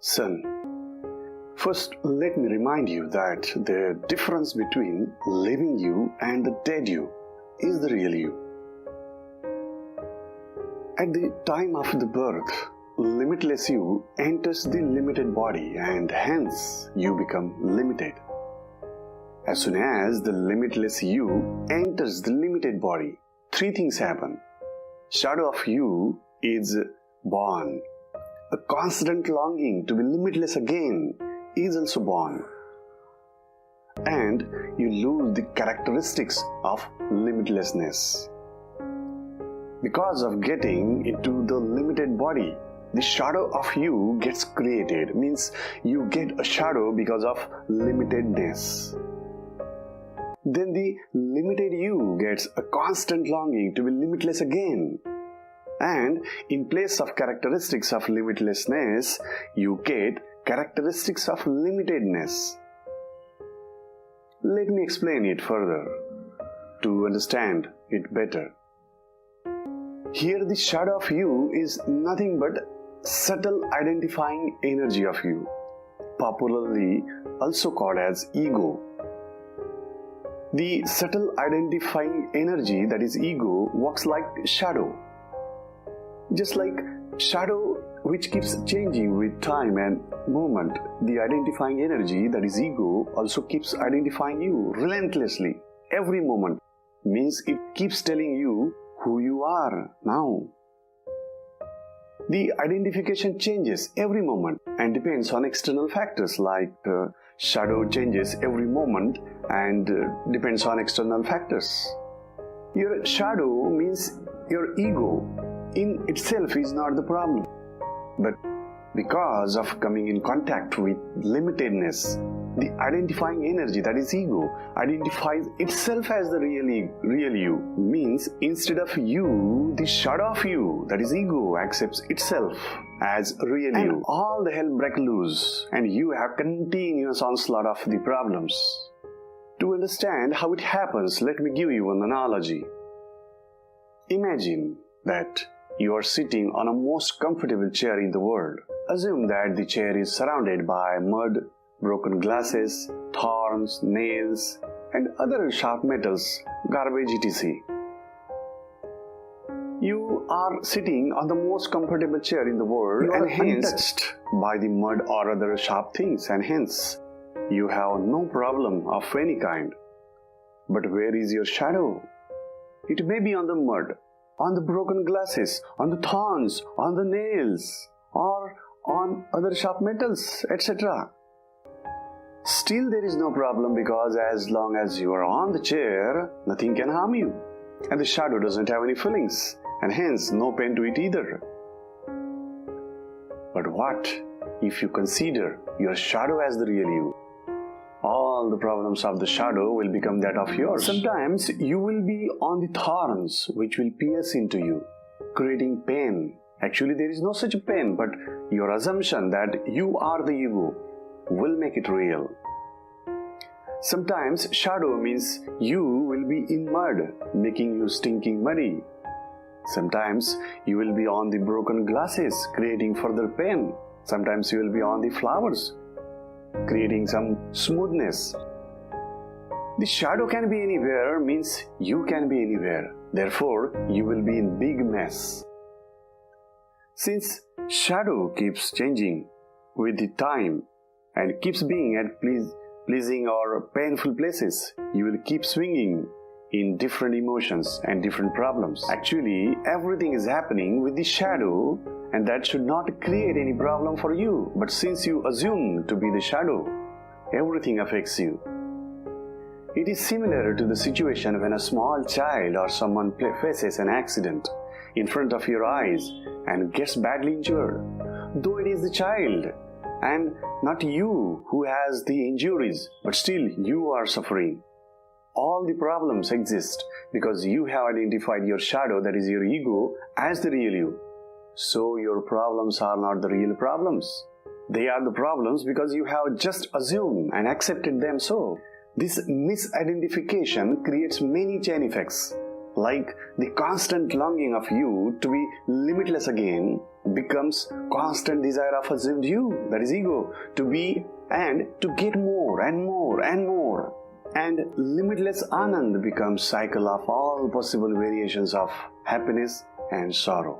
Son, first let me remind you that the difference between living you and the dead you is the real you. At the time of the birth, limitless you enters the limited body and hence you become limited. As soon as the limitless you enters the limited body, three things happen. Shadow of you is born. A constant longing to be limitless again is also born. And you lose the characteristics of limitlessness. Because of getting into the limited body, the shadow of you gets created, means you get a shadow because of limitedness. Then the limited you gets a constant longing to be limitless again. And in place of characteristics of limitlessness, you get characteristics of limitedness. Let me explain it further to understand it better. Here the shadow of you is nothing but subtle identifying energy of you, popularly also called as ego. The subtle identifying energy, that is ego, works like shadow. Just like shadow which keeps changing with time and moment, the identifying energy, that is ego, also keeps identifying you relentlessly every moment. Means it keeps telling you who you are now. The identification changes every moment and depends on external factors like shadow changes every moment and depends on external factors. Your shadow means your ego in itself is not the problem. But because of coming in contact with limitedness, the identifying energy, that is ego, identifies itself as the real you. Means instead of you, the shadow of you, that is ego, accepts itself as real you. All the hell breaks loose and you have continuous onslaught of the problems. To understand how it happens, let me give you an analogy. Imagine that you are sitting on a most comfortable chair in the world. Assume that the chair is surrounded by mud, broken glasses, thorns, nails, and other sharp metals, garbage etc. You are sitting on the most comfortable chair in the world and hence untouched by the mud or other sharp things, and hence you have no problem of any kind. But where is your shadow? It may be on the mud, on the broken glasses, on the thorns, on the nails, or on other sharp metals, etc. Still there is no problem because as long as you are on the chair, nothing can harm you. And the shadow doesn't have any feelings and hence no pain to it either. But what if you consider your shadow as the real you? All the problems of the shadow will become that of yours. Sometimes you will be on the thorns which will pierce into you, creating pain. Actually, there is no such pain, but your assumption that you are the ego will make it real. Sometimes shadow means you will be in mud, making you stinking muddy. Sometimes you will be on the broken glasses, creating further pain. Sometimes you will be on the flowers, creating some smoothness. The shadow can be anywhere means you can be anywhere. Therefore, you will be in big mess. Since shadow keeps changing with the time and keeps being at pleasing or painful places, you will keep swinging in different emotions and different problems. Actually, everything is happening with the shadow and that should not create any problem for you. But since you assume to be the shadow, everything affects you. It is similar to the situation when a small child or someone faces an accident in front of your eyes and gets badly injured. Though it is the child and not you who has the injuries, but still you are suffering. All the problems exist because you have identified your shadow, that is your ego, as the real you. So your problems are not the real problems. They are the problems because you have just assumed and accepted them so. This misidentification creates many chain effects. Like the constant longing of you to be limitless again becomes constant desire of assumed you, that is ego, to be and to get more and more and more. And limitless Anand becomes cycle of all possible variations of happiness and sorrow.